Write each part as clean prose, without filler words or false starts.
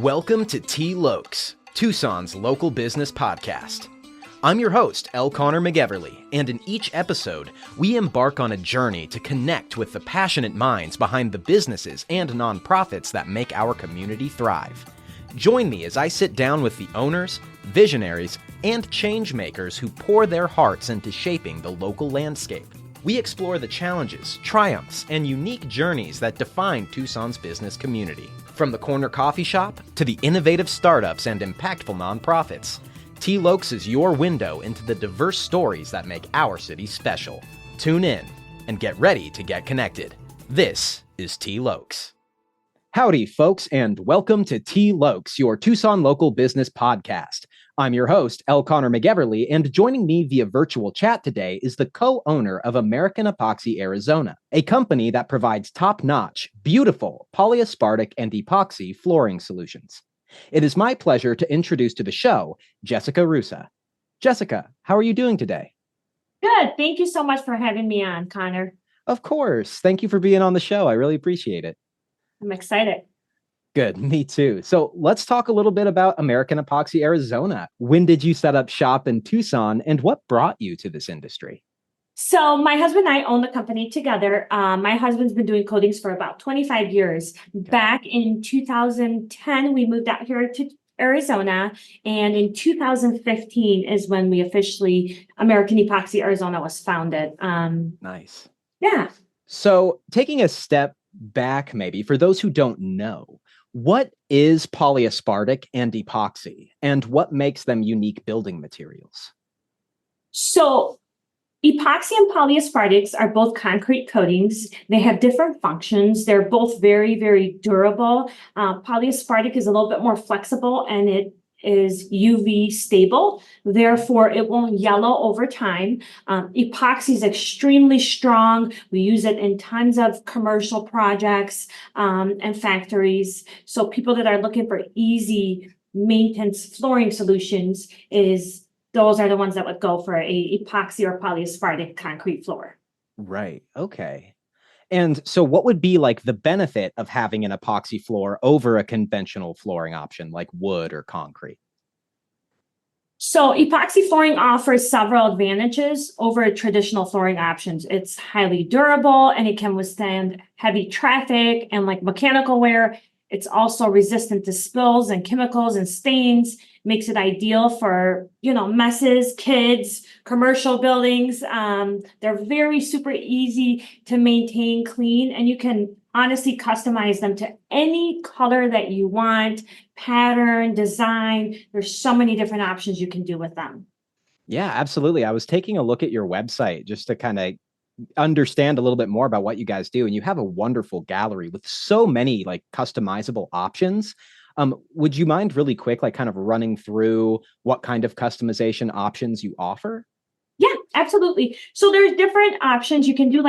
Welcome to T Lokes, Tucson's local business podcast. I'm your host, L. Connor McEverly, and in each episode, we embark on a journey to connect with the passionate minds behind the businesses and nonprofits that make our community thrive. Join me as I sit down with the owners, visionaries, and change makers who pour their hearts into shaping the local landscape. We explore the challenges, triumphs, and unique journeys that define Tucson's business community. From the corner coffee shop to the innovative startups and impactful nonprofits, T Lokes is your window into the diverse stories that make our city special. Tune in and get ready to get connected. This is T Lokes. Howdy, folks, and welcome to T Lokes, your Tucson local business podcast. I'm your host, L. Connor McEverly, and joining me via virtual chat today is the co-owner of American Epoxy Arizona, a company that provides top-notch, beautiful polyaspartic and epoxy flooring solutions. It is my pleasure to introduce to the show, Xhesika Ruzsa. Xhesika, how are you doing today? Good. Thank you so much for having me on, Connor. Of course. Thank you for being on the show. I really appreciate it. I'm excited. Good. Me too. So let's talk a little bit about American Epoxy Arizona. When did you set up shop in Tucson, and what brought you to this industry? So my husband and I own the company together. My husband's been doing coatings for about 25 years. Okay. Back in 2010, we moved out here to Arizona. And in 2015 is when we officially, American Epoxy Arizona was founded. Nice. Yeah. So taking a step back, maybe for those who don't know, what is polyaspartic and epoxy, and what makes them unique building materials? So epoxy and polyaspartics are both concrete coatings. They have different functions. They're both very, very durable. Polyaspartic is a little bit more flexible and it is UV stable. Therefore, it won't yellow over time. Epoxy is extremely strong. We use it in tons of commercial projects and factories. So people that are looking for easy maintenance flooring solutions those are the ones that would go for a epoxy or polyaspartic concrete floor. Right. Okay. And so what would be like the benefit of having an epoxy floor over a conventional flooring option like wood or concrete? So epoxy flooring offers several advantages over traditional flooring options. It's highly durable and it can withstand heavy traffic and like mechanical wear. It's also resistant to spills and chemicals and stains, makes it ideal for, messes, kids, commercial buildings. They're very super easy to maintain, clean, and you can honestly customize them to any color that you want, pattern, design. There's so many different options you can do with them. Yeah, absolutely. I was taking a look at your website just to kind of understand a little bit more about what you guys do. And you have a wonderful gallery with so many like customizable options. Would you mind really quick, like kind of running through what kind of customization options you offer? Yeah, absolutely. So there's different options. You can do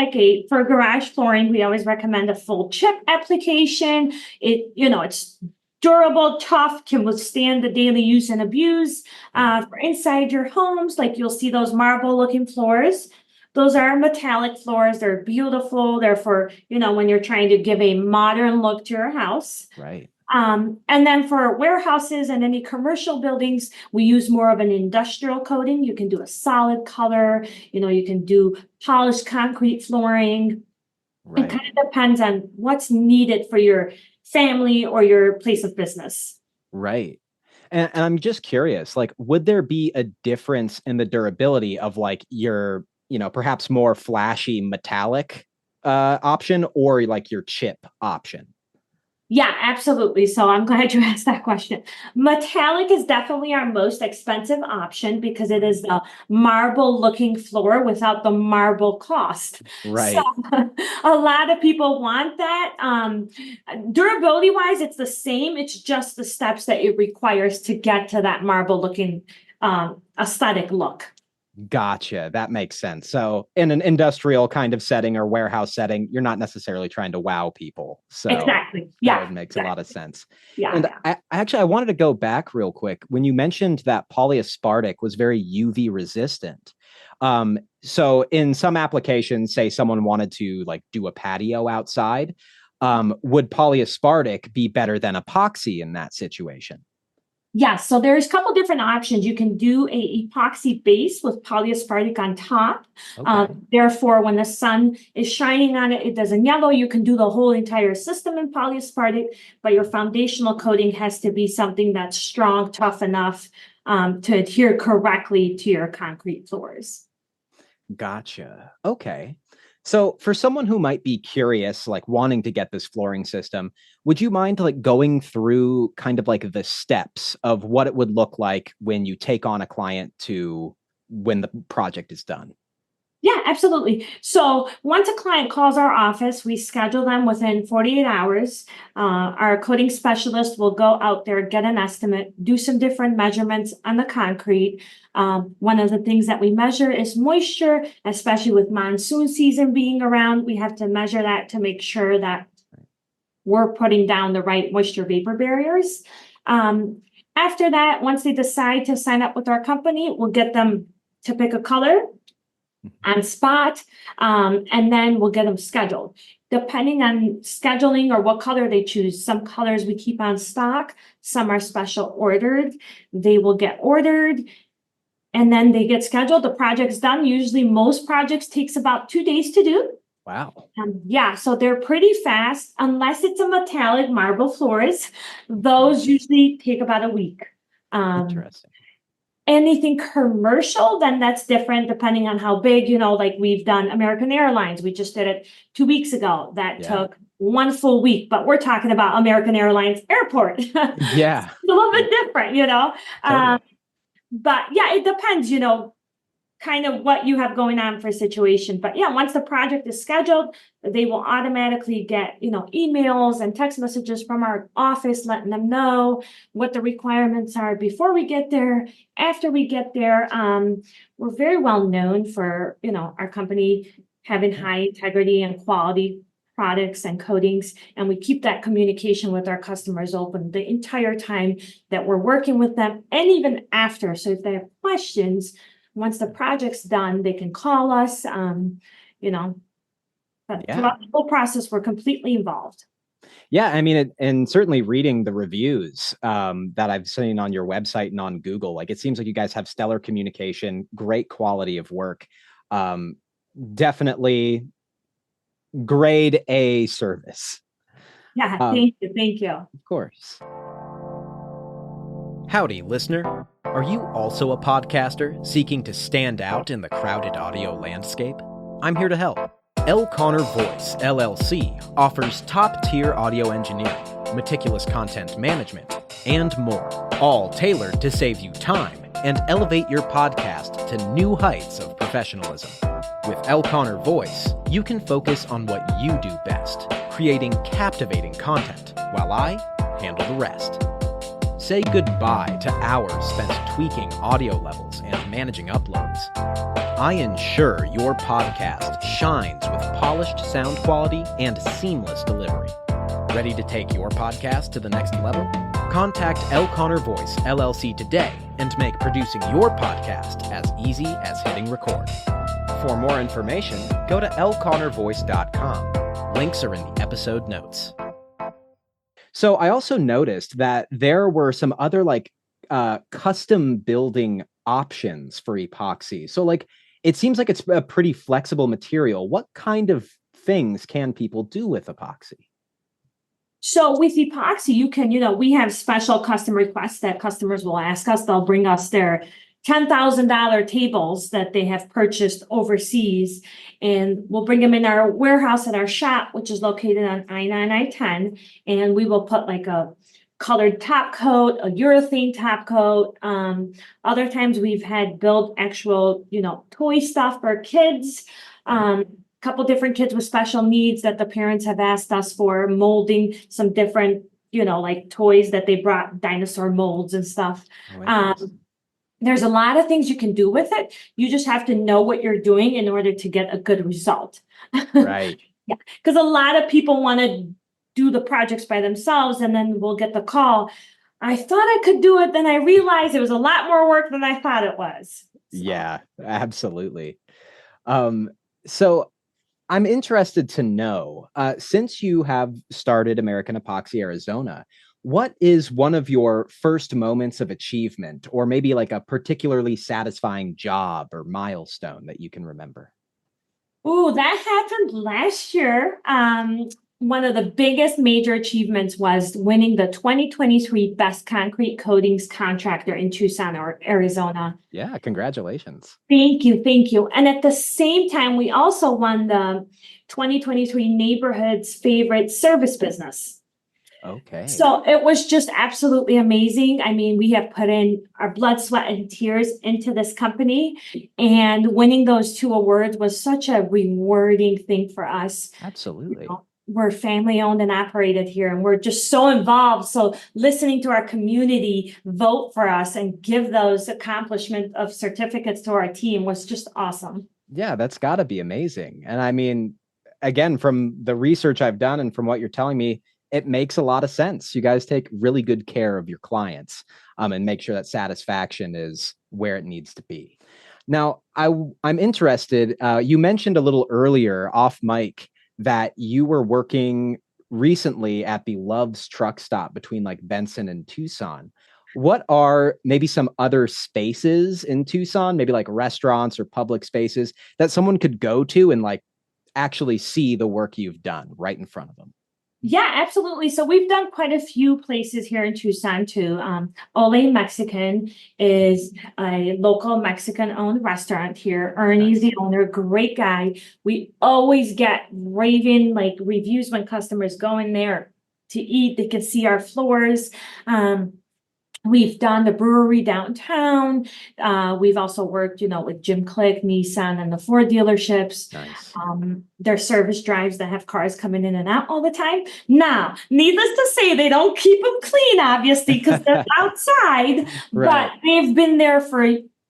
for garage flooring, we always recommend a full chip application. It's durable, tough, can withstand the daily use and abuse. For inside your homes, like you'll see those marble looking floors. Those are metallic floors. They're beautiful. They're for, when you're trying to give a modern look to your house. Right. And then for warehouses and any commercial buildings, we use more of an industrial coating. You can do a solid color. You can do polished concrete flooring. Right. It kind of depends on what's needed for your family or your place of business. Right. And I'm just curious, like, would there be a difference in the durability of like your perhaps more flashy metallic option or like your chip option? Yeah, absolutely. So I'm glad you asked that question. Metallic is definitely our most expensive option because it is the marble looking floor without the marble cost. Right. So a lot of people want that. Durability wise, it's the same. It's just the steps that it requires to get to that marble looking aesthetic look. Gotcha. That makes sense. So in an industrial kind of setting or warehouse setting, you're not necessarily trying to wow people. So exactly. Yeah. That makes a lot of sense. Yeah. And yeah. I wanted to go back real quick. When you mentioned that polyaspartic was very UV resistant. So in some applications, say someone wanted to like do a patio outside, would polyaspartic be better than epoxy in that situation? Yeah, so there's a couple different options. You can do a epoxy base with polyaspartic on top. Okay. Therefore, when the sun is shining on it, it doesn't yellow. You can do the whole entire system in polyaspartic, but your foundational coating has to be something that's strong, tough enough to adhere correctly to your concrete floors. Gotcha. Okay. So for someone who might be curious, like wanting to get this flooring system, would you mind like going through kind of like the steps of what it would look like when you take on a client to when the project is done? Yeah, absolutely. So once a client calls our office, we schedule them within 48 hours. Our coating specialist will go out there, get an estimate, do some different measurements on the concrete. One of the things that we measure is moisture, especially with monsoon season being around. We have to measure that to make sure that we're putting down the right moisture vapor barriers. After that, once they decide to sign up with our company, we'll get them to pick a color on spot, and then we'll get them scheduled. Depending on scheduling or what color they choose, some colors we keep on stock, some are special ordered. They will get ordered and then they get scheduled. The project's done. Usually most projects takes about 2 days to do. Wow. Yeah, so they're pretty fast, unless it's a metallic marble floors. Those usually take about a week. Interesting. Anything commercial, then that's different depending on how big, like we've done American Airlines. We just did it 2 weeks ago. That took 1 full week, but we're talking about American Airlines Airport. Yeah. It's a little bit different, Totally. But yeah, it depends, kind of what you have going on for a situation. But yeah, once the project is scheduled, they will automatically get, emails and text messages from our office letting them know what the requirements are before we get there. After we get there, we're very well known for, our company having high integrity and quality products and coatings, and we keep that communication with our customers open the entire time that we're working with them and even after. So if they have questions, once the project's done, they can call us, but throughout the whole process, we're completely involved. Yeah, I mean, and certainly reading the reviews that I've seen on your website and on Google, like it seems like you guys have stellar communication, great quality of work, definitely grade A service. Yeah, thank you. Thank you. Of course. Howdy, listener. Are you also a podcaster seeking to stand out in the crowded audio landscape? I'm here to help. L. Connor Voice, LLC offers top-tier audio engineering, meticulous content management, and more, all tailored to save you time and elevate your podcast to new heights of professionalism. With L. Connor Voice, you can focus on what you do best, creating captivating content, while I handle the rest. Say goodbye to hours spent tweaking audio levels and managing uploads. I ensure your podcast shines with polished sound quality and seamless delivery. Ready to take your podcast to the next level? Contact L. Connor Voice, LLC today and make producing your podcast as easy as hitting record. For more information, go to lconnorvoice.com. Links are in the episode notes. So I also noticed that there were some other like custom building options for epoxy. So like it seems like it's a pretty flexible material. What kind of things can people do with epoxy? So with epoxy, you can, we have special custom requests that customers will ask us. They'll bring us their $10,000 tables that they have purchased overseas, and we'll bring them in our warehouse at our shop, which is located on I-9, I-10, and we will put like a colored top coat, a urethane top coat. Other times we've had built actual, toy stuff for kids. Couple different kids with special needs that the parents have asked us for, molding some different, like toys that they brought, dinosaur molds and stuff. There's a lot of things you can do with it. You just have to know what you're doing in order to get a good result. Right. Yeah, because a lot of people want to do the projects by themselves, and then we'll get the call. I thought I could do it, then I realized it was a lot more work than I thought it was. So. Yeah, absolutely. So I'm interested to know, since you have started American Epoxy Arizona, what is one of your first moments of achievement, or maybe like a particularly satisfying job or milestone that you can remember? Ooh, that happened last year. One of the biggest major achievements was winning the 2023 Best Concrete Coatings Contractor in Tucson, Arizona. Yeah, congratulations. Thank you, thank you. And at the same time, we also won the 2023 Neighborhood's Favorite Service Business. Okay. So it was just absolutely amazing. I mean, we have put in our blood, sweat, and tears into this company, and winning those two awards was such a rewarding thing for us. Absolutely. We're family owned and operated here, and we're just so involved. So listening to our community vote for us and give those accomplishment of certificates to our team was just awesome. Yeah, that's got to be amazing. And I mean, again, from the research I've done and from what you're telling me, it makes a lot of sense. You guys take really good care of your clients, and make sure that satisfaction is where it needs to be. Now, I'm interested. You mentioned a little earlier off mic that you were working recently at the Love's truck stop between like Benson and Tucson. What are maybe some other spaces in Tucson, maybe like restaurants or public spaces that someone could go to and like actually see the work you've done right in front of them? Yeah, absolutely. So we've done quite a few places here in Tucson too. Ole Mexican is a local Mexican-owned restaurant here. Ernie's the owner, great guy. We always get raving like reviews when customers go in there to eat. They can see our floors. We've done the brewery downtown. We've also worked, with Jim Click, Nissan, and the Ford dealerships. Nice. There's service drives that have cars coming in and out all the time. Now, needless to say, they don't keep them clean, obviously, because they're outside, Right. but they've been there for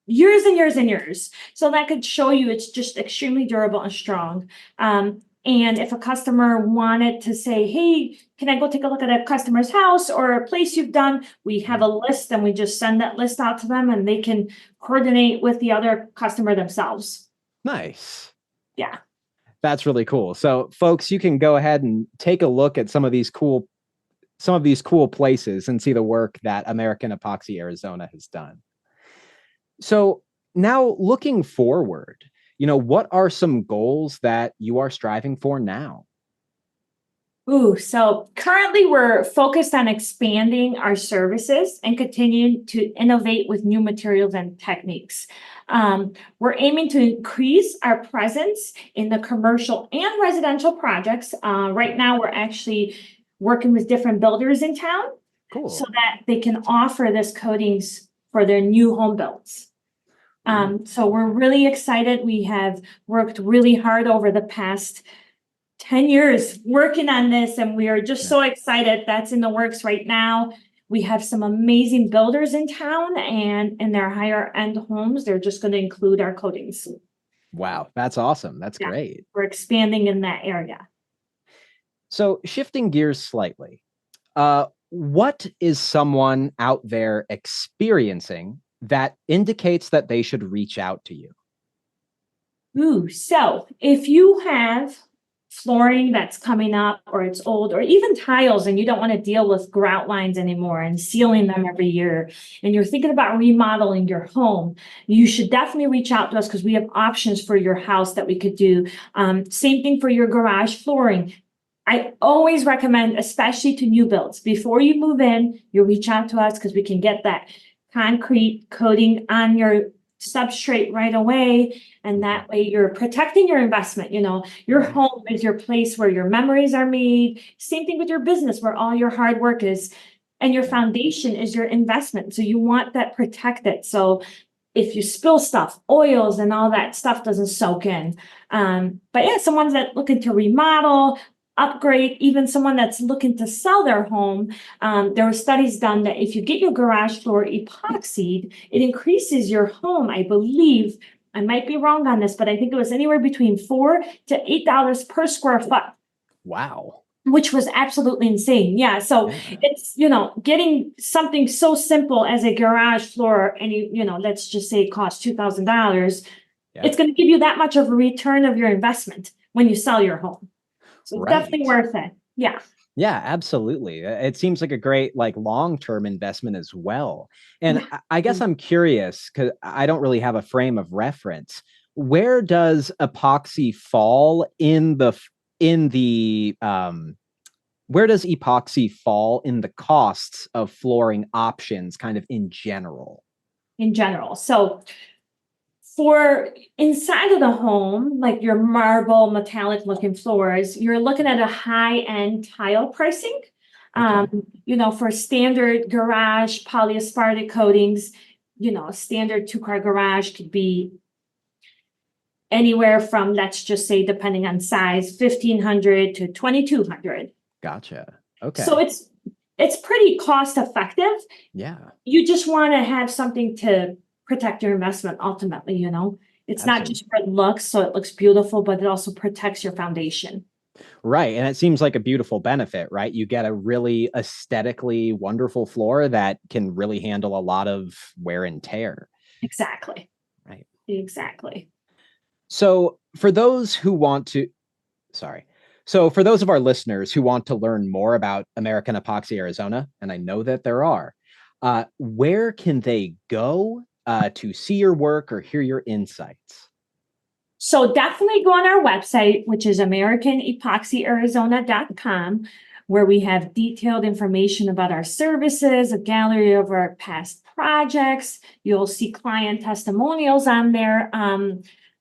years and years and years. So that could show you it's just extremely durable and strong. And if a customer wanted to say, hey, can I go take a look at a customer's house or a place you've done? We have a list and we just send that list out to them and they can coordinate with the other customer themselves. Nice. Yeah. That's really cool. So folks, you can go ahead and take a look at some of these cool places and see the work that American Epoxy Arizona has done. So now looking forward, what are some goals that you are striving for now? Ooh, so currently we're focused on expanding our services and continuing to innovate with new materials and techniques. We're aiming to increase our presence in the commercial and residential projects. Right now, we're actually working with different builders in town. Cool. So that they can offer this coatings for their new home builds. So we're really excited. We have worked really hard over the past 10 years working on this, and we are just so excited. That's in the works right now. We have some amazing builders in town, and in their higher end homes, they're just going to include our coatings. Wow, that's awesome. That's great. We're expanding in that area. So shifting gears slightly, what is someone out there experiencing that indicates that they should reach out to you? Ooh, so if you have flooring that's coming up or it's old, or even tiles and you don't want to deal with grout lines anymore and sealing them every year, and you're thinking about remodeling your home, you should definitely reach out to us because we have options for your house that we could do. Same thing for your garage flooring. I always recommend, especially to new builds, before you move in, you reach out to us because we can get that concrete coating on your substrate right away. And that way you're protecting your investment. Your home is your place where your memories are made. Same thing with your business, where all your hard work is, and your foundation is your investment. So you want that protected. So if you spill stuff, oils and all that stuff doesn't soak in. But yeah, someone's that looking to remodel, upgrade, even someone that's looking to sell their home. There were studies done that if you get your garage floor epoxied, it increases your home, I believe. I might be wrong on this, but I think it was anywhere between $4 to $8 per square foot. Wow. Which was absolutely insane. Yeah. So it's, getting something so simple as a garage floor and let's just say it costs $2,000. It's going to give you that much of a return of your investment when you sell your home. So it's definitely Right. worth it. Yeah. Yeah, absolutely. It seems like a great like long-term investment as well. And Yeah. I guess I'm curious because I don't really have a frame of reference. Where does epoxy fall in the where does epoxy fall in the costs of flooring options kind of in general? In general. So for inside of the home, like your marble metallic looking floors, you're looking at a high-end tile pricing. Okay. For standard garage polyaspartic coatings, a standard two-car garage could be anywhere from, let's just say, depending on size, 1,500 to 2,200. Gotcha. So Okay. it's pretty cost effective. Yeah, You just want to have something to protect your investment ultimately. It's not absolutely. just for looks, so it looks beautiful, but it also protects your foundation. Right. And it seems like a beautiful benefit, right? You get a really aesthetically wonderful floor that can really handle a lot of wear and tear. Exactly. Right. Exactly. So, for those who want to, sorry. So, for those of our listeners who want to learn more about American Epoxy Arizona, and I know that there are, where can they go to see your work or hear your insights? So definitely go on our website, which is americanepoxyarizona.com, where we have detailed information about our services, a gallery of our past projects. You'll see client testimonials on there.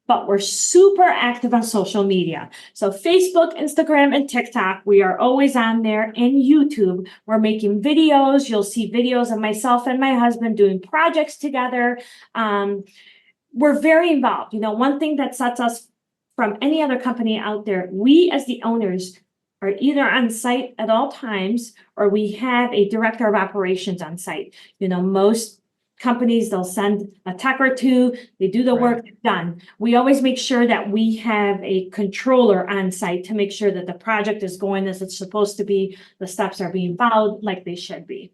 But we're super active on social media. So Facebook, Instagram, and TikTok, we are always on there. And YouTube, we're making videos. You'll see videos of myself and my husband doing projects together. We're very involved. One thing that sets us from any other company out there, we as the owners are either on site at all times or we have a director of operations on site. Most companies, they'll send a tech or two, they do the Right. work, done. We always make sure that we have a controller on site to make sure that the project is going as it's supposed to be, the steps are being followed like they should be.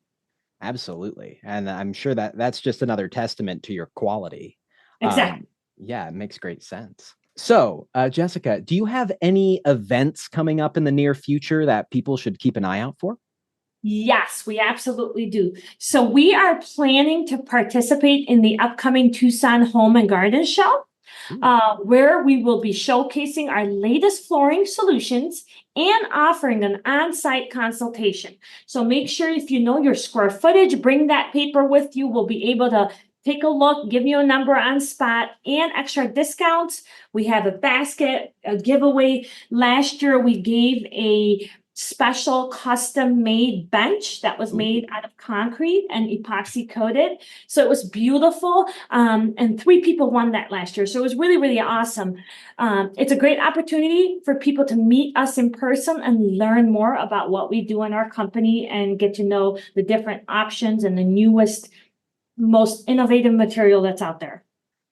Absolutely. And I'm sure that that's just another testament to your quality. Exactly. Yeah, it makes great sense. So, Jessica, do you have any events coming up in the near future that people should keep an eye out for? Yes, we absolutely do. So we are planning to participate in the upcoming Tucson Home and Garden Show, Ooh, where we will be showcasing our latest flooring solutions and offering an on-site consultation. So make sure if you know your square footage, bring that paper with you. We'll be able to take a look, give you a number on spot and extra discounts. We have a basket, a giveaway. Last year, we gave a special custom made bench that was made ooh, out of concrete and epoxy coated. So it was beautiful. And 3 people won that last year. So it was really, really awesome. It's a great opportunity for people to meet us in person and learn more about what we do in our company and get to know the different options and the newest, most innovative material that's out there.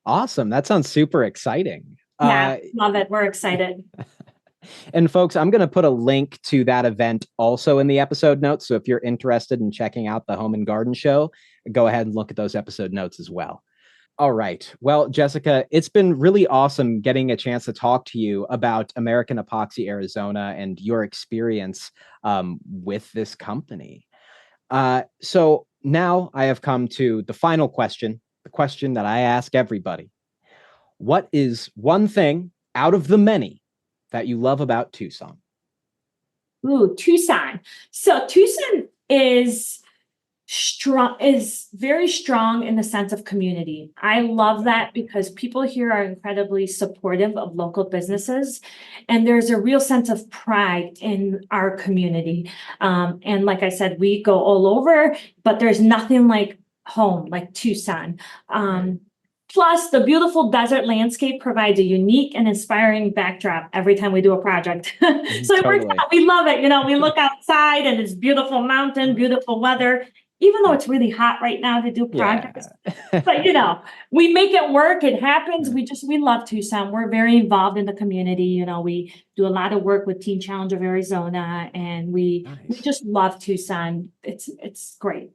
awesome. That sounds super exciting. Yeah, love it. We're excited. And folks, I'm going to put a link to that event also in the episode notes. So if you're interested in checking out the Home and Garden Show, go ahead and look at those episode notes as well. All right. Well, Jessica, it's been really awesome getting a chance to talk to you about American Epoxy Arizona and your experience with this company. So now I have come to the final question, the question that I ask everybody. What is one thing out of the many that you love about Tucson? Ooh, Tucson. So Tucson is very strong in the sense of community. I love that because people here are incredibly supportive of local businesses, and there's a real sense of pride in our community. And like I said, we go all over, but there's nothing like home, like Tucson. Right. Plus, the beautiful desert landscape provides a unique and inspiring backdrop every time we do a project. So it works Totally. out. We love it. We look outside and it's beautiful mountain, beautiful weather, even though it's really hot right now to do projects. Yeah. But we make it work. It happens. We love Tucson. We're very involved in the community. We do a lot of work with Teen Challenge of Arizona, and we Nice. just love Tucson. It's great.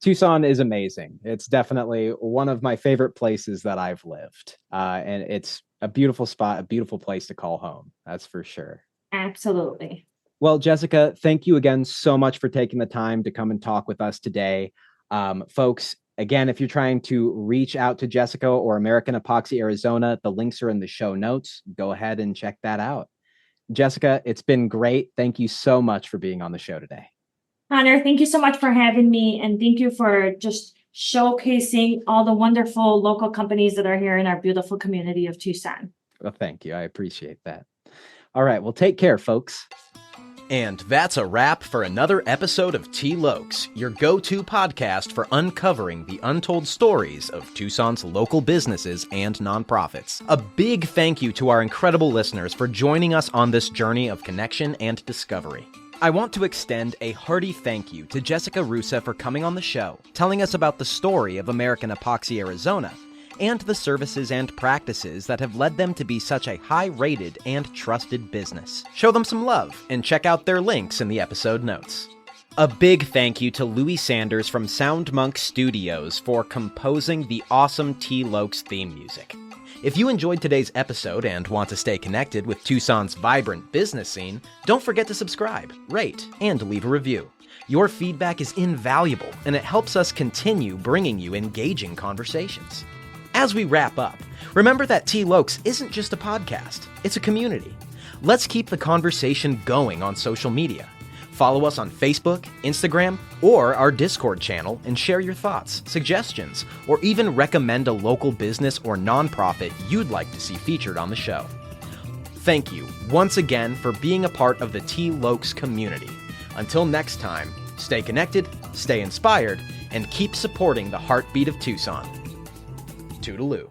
Tucson is amazing. It's definitely one of my favorite places that I've lived. And it's a beautiful spot, a beautiful place to call home. That's for sure. Absolutely. Well, Xhesika, thank you again so much for taking the time to come and talk with us today. Folks, again, if you're trying to reach out to Xhesika or American Epoxy Arizona, the links are in the show notes. Go ahead and check that out. Xhesika, it's been great. Thank you so much for being on the show today. Connor, thank you so much for having me, and thank you for just showcasing all the wonderful local companies that are here in our beautiful community of Tucson. Well, thank you. I appreciate that. All right. Well, take care, folks. And that's a wrap for another episode of T. Lokes, your go-to podcast for uncovering the untold stories of Tucson's local businesses and nonprofits. A big thank you to our incredible listeners for joining us on this journey of connection and discovery. I want to extend a hearty thank you to Xhesika Ruzsa for coming on the show, telling us about the story of American Epoxy Arizona, and the services and practices that have led them to be such a high-rated and trusted business. Show them some love, and check out their links in the episode notes. A big thank you to Louis Sanders from Sound Monk Studios for composing the awesome T. Lokes theme music. If you enjoyed today's episode and want to stay connected with Tucson's vibrant business scene, don't forget to subscribe, rate, and leave a review. Your feedback is invaluable, and it helps us continue bringing you engaging conversations. As we wrap up, remember that T. Lokes isn't just a podcast, it's a community. Let's keep the conversation going on social media. Follow us on Facebook, Instagram, or our Discord channel and share your thoughts, suggestions, or even recommend a local business or nonprofit you'd like to see featured on the show. Thank you once again for being a part of the T. Lokes community. Until next time, stay connected, stay inspired, and keep supporting the heartbeat of Tucson. Toodaloo.